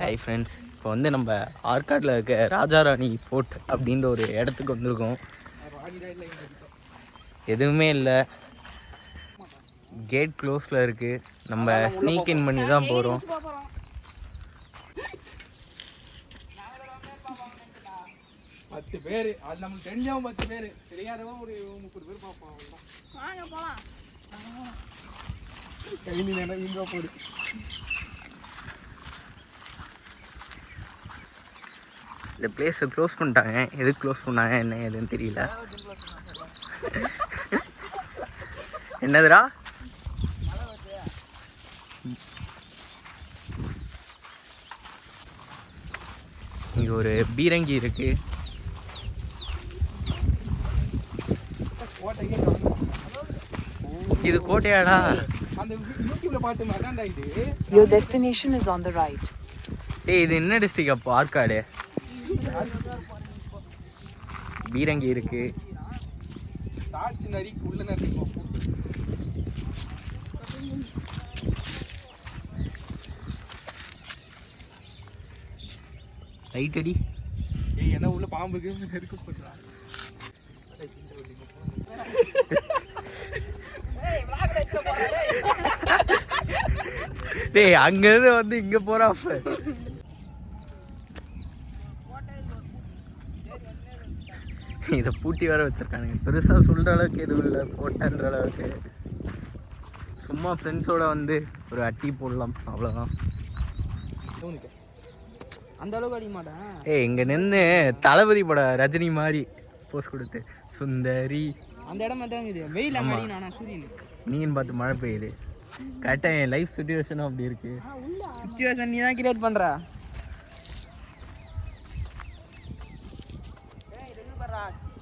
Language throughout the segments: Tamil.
ஹாய் ஃப்ரெண்ட்ஸ், இப்போ வந்து நம்ம ஆற்காட்டில் இருக்க ராஜாராணி ஃபோர்ட் அப்படின்ற ஒரு இடத்துக்கு வந்திருக்கோம். எதுவுமே இல்லை, கேட் க்ளோஸில் இருக்குது. நம்ம ஸ்னீக் இன் பண்ணி தான் போகிறோம். பத்து பேர், அது நமக்கு தெரிஞ்சவங்க 10 பேர், தெரியாதவங்க ஒரு 30 பேர் பார்ப்போம். வாங்க போகலாம். கையில் நேரம் இங்கே போடு. இந்த பிளேஸை க்ளோஸ் பண்ணிட்டாங்க. எதுக்கு க்ளோஸ் பண்ணாங்க என்ன எதுன்னு தெரியல. என்னதுடா? இங்கே ஒரு பீரங்கி இருக்கு. இது கோட்டையாடா? அந்த யூடியூப்ல பார்த்து மகாண்டா இது. Your destination is on the right. டேய், இது என்ன டிஸ்ட்ரிக்ட் அப்போ? ஆற்காடு. பீரங்கி இருக்கு. தாச்சி நரிக்கு உள்ள நரிக்கு ரைட் அடி. ஏய், என்ன உள்ள பாம்புக்கு நெருக்க போடுறா. டேய், அங்கிருந்து வந்து இங்க போறாப்ப. இதை பூட்டி வேற வச்சிருக்கானுங்க. பெருசா சொல்ற அளவுக்கு எதுவும் இல்லை, போட்டன்ற அளவுக்கு. சும்மா ஃப்ரெண்ட்ஸோட வந்து ஒரு அட்டி போடலாம், அவ்வளோதான். அந்த அளவுக்கு அடிக்க மாட்டேன். ஏய், இங்க நின்று தளபதி பட ரஜினி மாதிரி போஸ் கொடுத்து சுந்தரி அந்த இடம் மட்டும் இது வெயில் அடினா சூரியன் நீன்னு பார்த்து மழை பெய்யுது. கரெக்டாக என் லைஃப் சுச்சுவேஷனும் அப்படி இருக்கு. சிச்சுவேஷன் நீ தான் கிரியேட் பண்ற.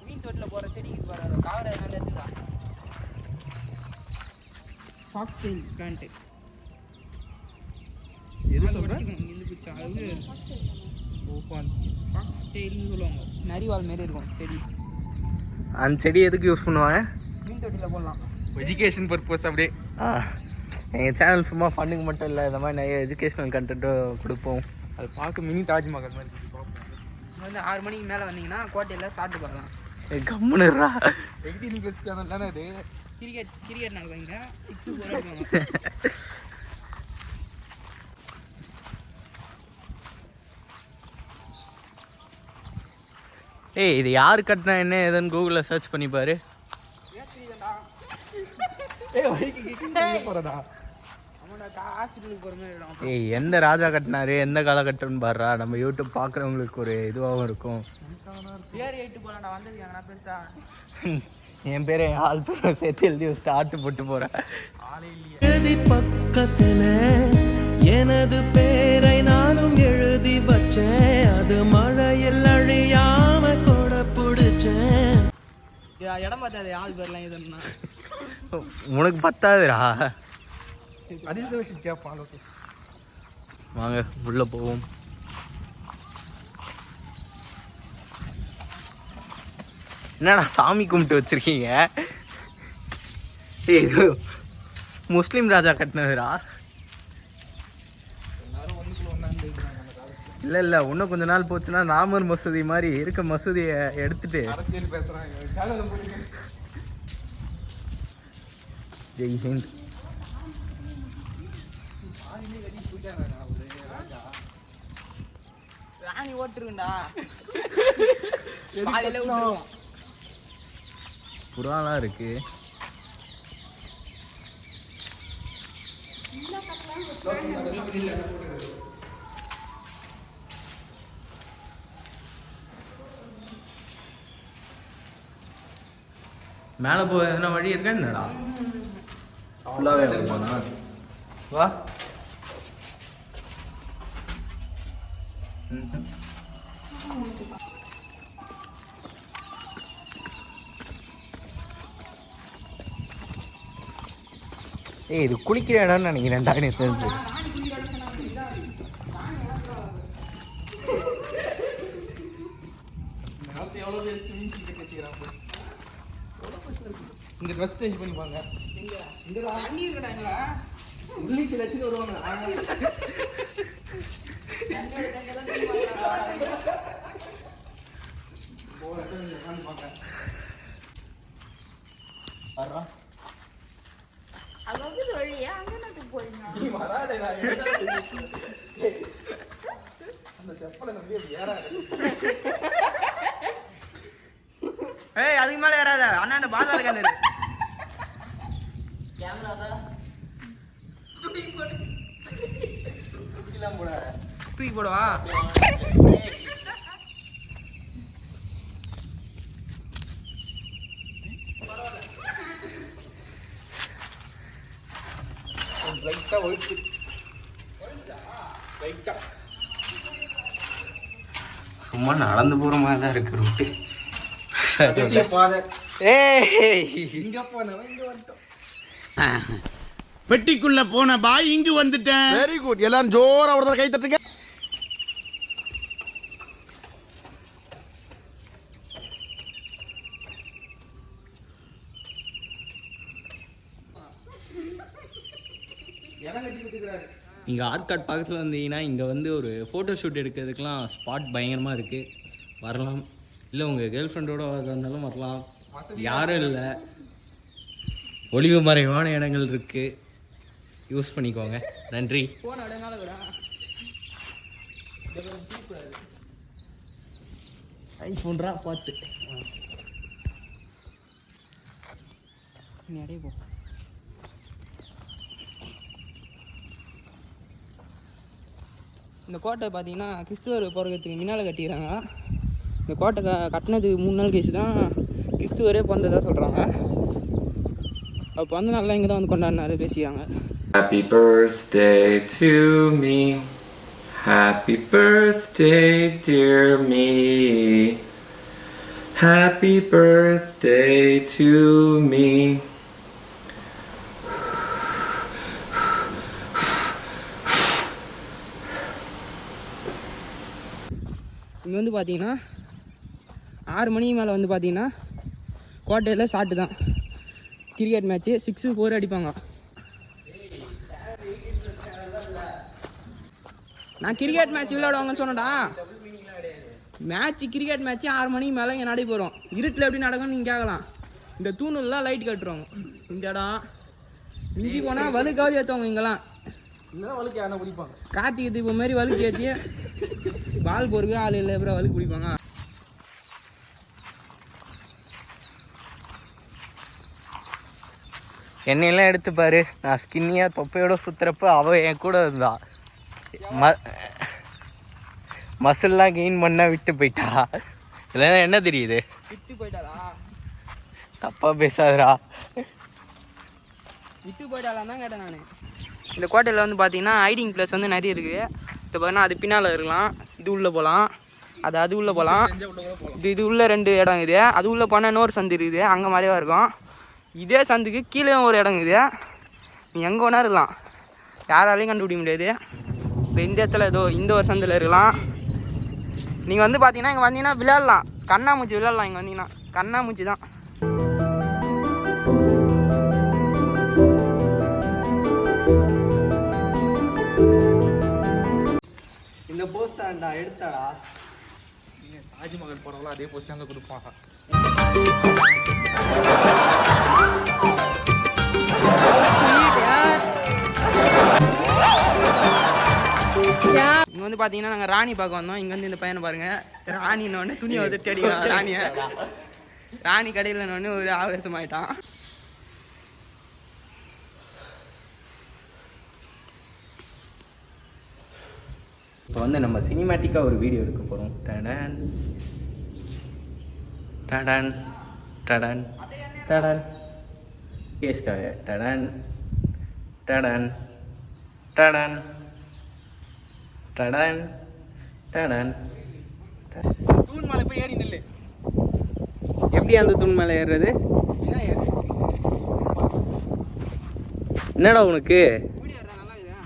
மீன் தொட்டில போற செடிக்கு போற காவரை வந்து எடுத்துடா. ஃபாக்ஸ் டெயில் பிளான்ட் எது சொல்ற? இந்த குச்சா அது ஓபன் ஃபாக்ஸ் டெயில்னு சொல்லுவாங்க. நரிவால் மாதிரி இருக்கும் செடி. அந்த செடி எதுக்கு யூஸ் பண்ணுவாங்க? மீன் தொட்டில போடலாம், எஜுகேஷன் பர்பஸ். அப்படியே எங்கள் சேனல் சும்மா ஃபண்ணுக்கு மட்டும் இல்லை, இந்த மாதிரி நிறைய எஜுகேஷ்னல் கண்டென்ட்டும் கொடுப்போம். அது பார்க்க மினி தாஜ்மஹால் மாதிரி வந்து 6 மணிக்கு மேலே வந்தீங்கன்னா கோட்டையில் சாப்பிட்டு பார்க்கலாம். கம்முன்னுறா. 18+ சேனல் தானே அது. கிரிக்கெட் நடக்குங்க 6-4 அடிப்பாங்க. ஏய், இது யார் கட்டினா என்ன ஏதுன்னு கூகுளில் சர்ச் பண்ணி பாரு. ஏய், எந்த ராஜா கட்டினாரு, எந்த காலகட்டம்னு பாடுறா. நம்ம யூடியூப் பார்க்குறவங்களுக்கு ஒரு இதுவாகவும் இருக்கும். என் பேரை ஆள் பேரை சேர்த்து எழுதி ஸ்டார்ட் போட்டு போகிறேன். எழுதி பக்கத்துல எனது பேரை நானும் எழுதி வச்சேன். அது மழையில் அழியாம கூட பிடிச்சேன். இடம் பார்த்தாது ஆள் பேர்லாம் எதுன்னா உனக்கு பத்தாதுடா. அதிர்ஷ்டம் கேட்பான். வாங்க உள்ள போவோம். என்னடா சாமி கும்பிட்டு வச்சிருக்கீங்க? இது முஸ்லீம் ராஜா கட்டினதுடா. இல்லை இல்லை, இன்னும் கொஞ்ச நாள் போச்சுன்னா ராமர் மசூதி மாதிரி இருக்க மசூதியை எடுத்துட்டு அரசியல் பேசுறாங்க. ஜெய் ஹிந்த். ராணி ஓடிச்சிருக்கா. புறாலாம் இருக்கு. மேலே போக எதனா வழி இருக்கா என்னடா? ஃபுல்லாகவே இருப்பானா? வா. ஏய், இது குளிக்கிற இடம்னு நினைக்கிறேன்டா எனக்கு தெரிஞ்சு. இங்க ட்ரெஸ் சேஞ்ச் பண்ணிப்பாங்க. இங்க தண்ணி இருக்கடாங்களா? உள்ளீச்சு வச்சுட்டு வருவாங்க. ஏய் அதுக்கு மேல ஏறாத அண்ணா அந்த பாதாள கிணறு தூக்கி போடுவா சும்மா நடந்து போற மாதிரி தான் இருக்கு ரூட்டு. பெட்டிக்குள்ள போன பாய் இங்கு வந்துட்டேன். Very good. எல்லாரும் ஜோரா ஒரு கை தட்டுங்க. இங்கே ஆர்காட் பக்கத்தில் வந்தீங்கன்னா இங்கே வந்து ஒரு ஃபோட்டோ ஷூட் எடுக்கிறதுக்கெலாம் ஸ்பாட் பயங்கரமாக இருக்குது. வரலாம். இல்லை உங்கள் கேர்ள் ஃப்ரெண்டோட வந்தாலும் வரலாம். யாரும் இல்லை, ஒளிவு மறைவான இடங்கள் இருக்குது, யூஸ் பண்ணிக்கோங்க. நன்றி. ஐஃபோன்ரா பார்த்து நிறைய போ. இந்த கோட்டை பார்த்தீங்கன்னா கிறிஸ்துவர் பிறகுறதுக்கு முன்னால் கட்டிக்கிறாங்க. இந்த கோட்டை கட்டினதுக்கு 3 நாள் கழிச்சு தான் கிறிஸ்துவரே பிறந்ததாக சொல்கிறாங்க. அப்போ வந்து நல்லா இங்கே தான் வந்து கொண்டாடினாரு பேசிக்கிறாங்க. Happy birthday to me. Happy birthday, dear me. Happy birthday to me. இங்கே வந்து பார்த்தீங்கன்னா 6 மணிக்கு மேலே வந்து பார்த்தீங்கன்னா கோட்டையில் ஷாட்டு தான். கிரிக்கெட் மேட்ச்சு 6-4 அடிப்பாங்க. நான் கிரிக்கெட் மேட்ச் விளையாடுவாங்கன்னு சொன்னடா. கிரிக்கெட் மேட்ச்சு 6 மணிக்கு மேலே இங்கே நடைபெறும். இருட்டில் எப்படி நடக்கும்னு நீங்கள் கேட்கலாம். இந்த தூணெல்லாம் லைட் கட்டுருவாங்க. இந்த இடம் மிஞ்சி போனால் வலுக்காவது ஏற்றுவாங்க. இங்கெல்லாம் கார்த்திகை தீபம் மாதிரி வலுக்கு ஏற்றி பால் பொறுக்கு ஆள் இல்லை, அப்புறம் வலுக்கு பிடிப்பாங்க. என்னையெல்லாம் எடுத்து பாரு, நான் ஸ்கின்னியாக தொப்பையோட சுற்றுறப்ப அவள் என் கூட இருந்தா. மசில்லாம் கெயின் பண்ண விட்டு போயிட்டா. இல்லைன்னா என்ன தெரியுது? விட்டு போயிட்டாளா? தப்பாக பேசாதரா. விட்டு போயிட்டாளான்னு தான் கேட்டேன் நான். இந்த கோட்டையில் வந்து பார்த்தீங்கன்னா ஹைடிங் பிளேஸ் வந்து நிறைய இருக்குது. இப்போ பார்த்தீங்கன்னா அது பின்னால் இருக்கலாம், இது உள்ளே போகலாம், அது உள்ளே போகலாம், இது உள்ளே 2 இடம் இருக்குது. அது உள்ளே போனால் இன்னொரு சந்து இருக்குது, அங்கே மாதிரியாக இருக்கும். இதே சந்துக்கு கீழே ஒரு இடம் இருக்குது. நீ எங்கே வேணா இருக்கலாம், யாராலையும் கண்டுபிடிக்க முடியாது. இப்போ இந்த இடத்துல ஏதோ இந்த ஒரு சந்தில் இருக்கலாம். நீங்கள் வந்து பார்த்தீங்கன்னா இங்கே வந்தீங்கன்னா விளையாடலாம், கண்ணாமூச்சி விளையாடலாம். இங்கே வந்தீங்கன்னா கண்ணாமூச்சி தான். இந்த போஸ்டாண்டா எடுத்தாடா. தாஜ்மஹல் போறவங்கள அதே போஸ்ட் அங்கே கொடுப்பாங்க. இங்கே வந்து பார்த்தீங்கன்னா நாங்கள் ராணி பார்க்க வந்தோம். இங்கே வந்து இந்த பையனை பாருங்கள், ராணின்னு துணியை வந்து தேடிக்கலாம். ராணி கடையில் ஒரு ஆவேசம் ஆகிட்டான். இப்போ வந்து நம்ம சினிமேட்டிக்காக ஒரு வீடியோ எடுக்க போகிறோம். டடன் டடன் டடன் டடன் கேஸ்காக டடன் டடன் டடன் டடன் டடன். தூண் மேலே போய் ஏறி நில்லு. எப்படி அந்த தூண் மேலே ஏறுறது? என்னடா உனக்கு? வீடியோ நல்லா இருக்குதா?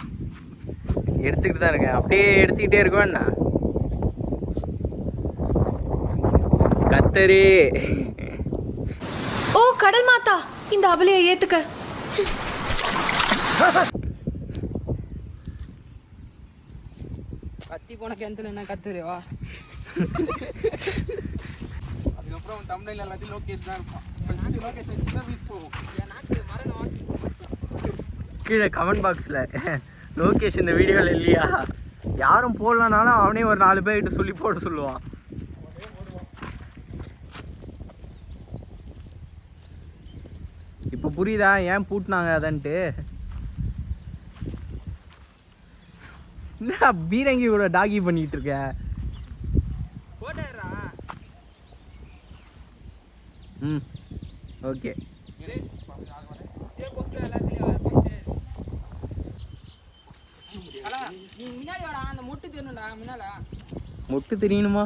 எடுத்துக்கிட்டு தான் இருக்கேன். அப்படியே எடுத்துக்கிட்டே இருக்கோண்ணா. கத்தரி. ஓ கடல் மாதா, இந்த அவலையை ஏத்துக்க. கத்தி வத்தி போன கிணத்துல என்ன கத்துருவா. அதுக்கப்புறம் தமிழ்ல எல்லாத்தையும் லோகேஷ் தான் இருப்பான். லோகேஷ் வச்சு தான் வீஸ் போகும். கீழே கமெண்ட் பாக்ஸில் லோகேஷ் இந்த வீடியோவில் இல்லையா, யாரும் போடலனாலும் அவனே ஒரு 4 பேர்கிட்ட சொல்லி போட சொல்லுவான். இப்போ புரியுதா ஏன் பூட்டினாங்க அதன்ட்டு? என்ன பீரங்கி கூட டாகி பண்ணிட்டு இருக்க? போட்டேறா. ம் ஓகே. நீ முன்னாடி வாடா, அந்த முட்டு தெரியணும்டா முன்னால. முட்டு தெரியணுமா?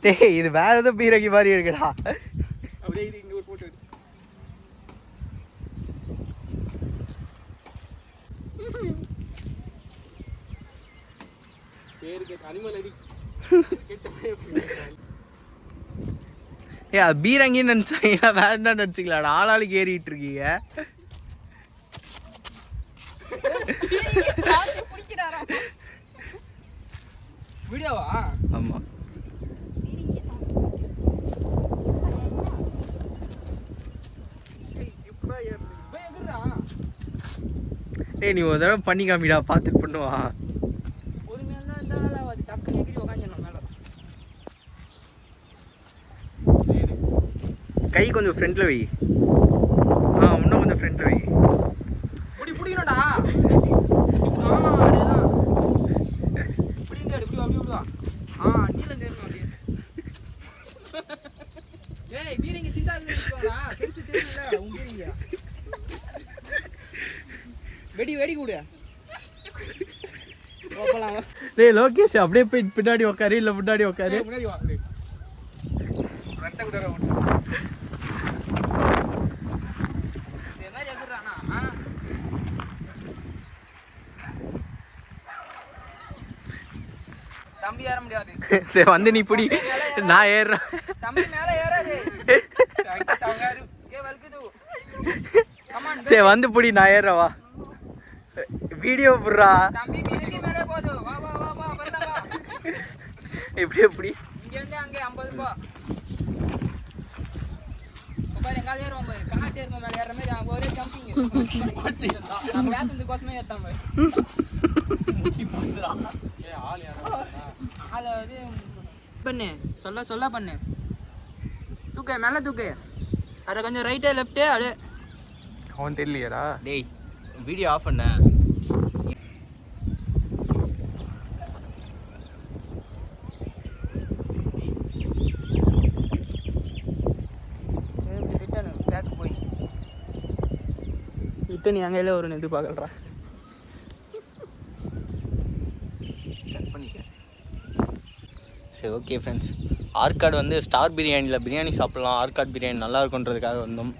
டேய் இது வேற ஏதோ பீரங்கி மாதிரி இருக்குடா. அப்படியே இது இங்க ஒரு போட்டோ எடு. பேருக்கு அனிமல் அடி ஏ அது பீரங்கின்னு நினச்சாங்கன்னா வேற என்ன நினச்சிக்கலாடா, ஆளாளுக்கு ஏறிட்டு இருக்கீங்க. வீடியோவா? ஆமாம். ஏய் நீ ஒரு தடவை பண்ணி காமிடா, பார்த்து பண்ணுவான். ஒரு மேல தான் இருந்தாலும் அது டக்குனு எகிரி உக்காந்துடணும் மேலே. கை கொஞ்சம் ஃப்ரண்ட்டில் வை. இன்னும் கொஞ்சம் ஃப்ரண்ட்டில் வை. பிடிக்கணும்டா. அதேதான். இப்படி விடுவா. நீளம் தேரணும் அப்படியே. ஏய் பீரங்கி சிண்டா இருக்குடா, பெருசு தெரியல உங்க பீரங்கியா. வெடி கூடு. போலாம். டேய் லோகேஷ் அப்படியே போய் பின்னாடி உட்காரு, இல்லை முன்னாடி உட்காரு. முன்னாடி வா. ரத்த குதிரை ஓட்டு. இதே மாதிரி எதுறானா? தம்பி ஏற முடியாது. சரி வந்து நீ பிடி, நான் ஏறுறேன். தம்பி மேல ஏறாது. ஏ வல்குது. கமான். சரி வந்து பிடி, நான் ஏறுறேன். வா வீடியோ புடுறா. தம்பி பீரங்கி மேலே போடு. வா வா வா வா வரல வா. எப்படி எப்படி இங்க இருந்து அங்க 50 ரூபாய். பாரு எங்க ஏறுவோம் பாரு. காட்டு ஏறும் மேல ஏற மாதிரி அவங்க ஒரே ஜம்பிங். நம்ம பேசுறது கோசமே ஏத்தாம. முட்டி போச்சுடா. ஏய் ஆள் யாரா? ஆள வந்து பண்ணு. சொல்ல பண்ணு. தூக்கு மேல தூக்கு. அட கொஞ்சம் ரைட் லெஃப்ட் அப்படியே. அவன் தெரியலையடா. டேய் வீடியோ ஆஃப் பண்ண. இத்தனை அங்கே ஒரு இது பார்க்கலடா. சரி ஓகே ஃப்ரெண்ட்ஸ், ஆற்காடு வந்து ஸ்டார் பிரியாணியில் பிரியாணி சாப்பிட்லாம். ஆற்காடு பிரியாணி நல்லா இருக்குன்றதுக்காக வந்தோம்.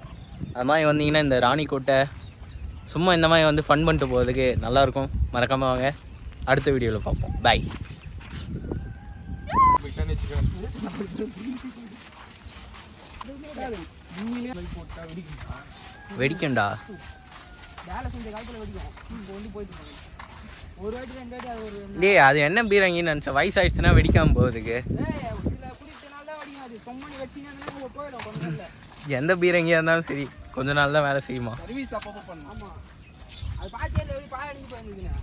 அது மாதிரி வந்தீங்கன்னா இந்த ராணிக்கோட்டை சும்மா இந்த மாதிரி வந்து ஃபன் பண்ணிட்டு போகிறதுக்கு நல்லாயிருக்கும். மறக்காமல் வாங்க. அடுத்த வீடியோவில் பார்ப்போம். பாய். வெடிக்கண்டா. வேலை செஞ்ச காலத்தில் வெடிக்கும். இப்போ வந்து போயிட்டு ஒரு வாட்டி 2 வாட்டி அது ஒரு. டேய் அது என்ன பீரங்கின்னு நினச்சேன், வயசாயிடுச்சுன்னா வெடிக்காமல் போகிறதுக்கு. எந்த பீரங்கியாக இருந்தாலும் சரி கொஞ்ச நாள் தான் வேலை செய்யுமா. சர்வீஸ் அப்பப்போ பண்ணணும். ஆமாம் அது பாய்ச்சல் எப்படி பாய அடிஞ்சு போயிருந்துச்சுங்க.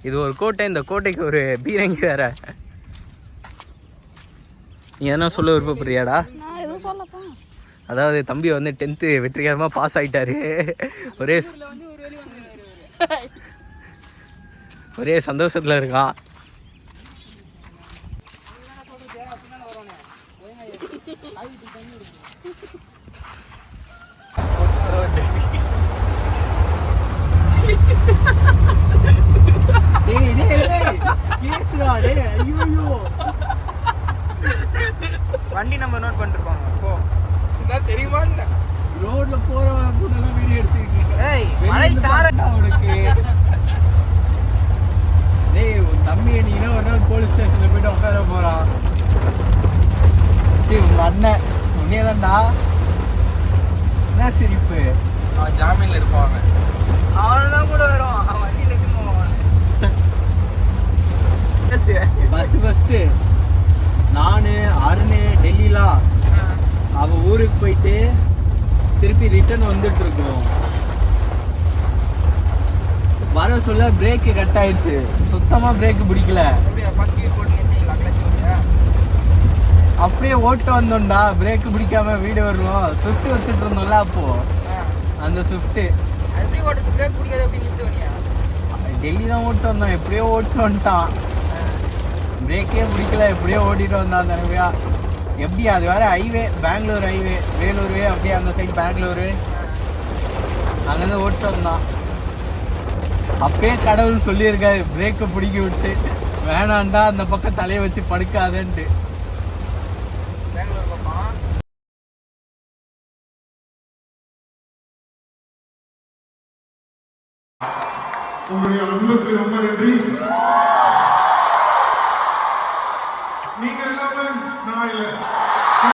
இது ஒரு கோட்டை, இந்த கோட்டைக்கு ஒரு பீரங்கி வேற. நீ எதனா சொல்ல விருப்பப்படுறியாடா? அதாவது தம்பி வந்து 10th வெற்றிகரமாக பாஸ் ஆகிட்டாரு. ஒரே சந்தோஷத்தில் இருக்கான். வண்டி நம்பர் நோட் பண்ணிருப்பாங்க. போ தெரியுமா? ரோட்ல போறவங்க வீடியோ எடுத்துருக்கீங்க. உனக்கு டேய் தம்பி நீங்க ஒரு நாள் போலீஸ் ஸ்டேஷன்ல உண்மையதான்டா. என்ன சிரிப்பு? அவன் ஜாமீன்ல இருப்பான். அவனதான் கூட வரும். அவன் வண்டியில் எடுத்து போவான். ஃபஸ்ட்டு நான் அருண் டெல்லிலாம் அவள் ஊருக்கு போயிட்டு திருப்பி ரிட்டர்ன் வந்துட்டு இருக்கோம். வர சொல்ல பிரேக்கு கட் ஆயிடுச்சு. சுத்தமாக பிரேக்கு பிடிக்கல. அப்படியே ஓட்டு வந்தோம்டா. பிரேக்கு பிடிக்காம வீடு வருவோம். ஸ்விஃப்ட் வச்சுட்டு இருந்தோம்ல அப்போ. அந்த ஸ்விஃப்ட்டு டெல்லி தான் ஓட்டு வந்தோம். எப்படியோ ஓட்டு வந்துட்டான். பிரேக்கே பிடிக்கல. எப்படியோ ஓட்டிட்டு வந்தான் தடவையா. எப்படி அது வேற ஹைவே, பெங்களூர் ஹைவே, வேலூர் அப்படியே அந்த சைடு பெங்களூரு. அங்கேருந்து ஓட்டு வந்தான். அப்பயே கடவுள் சொல்லியிருக்காரு பிரேக்கை பிடிக்க விட்டு, வேணாண்டா அந்த பக்கம் தலையை வச்சு படுக்காதன்ட்டு. உங்களுடைய அன்புக்கு ரொம்ப நன்றி. நீங்க எல்லாமே நான் இல்லை.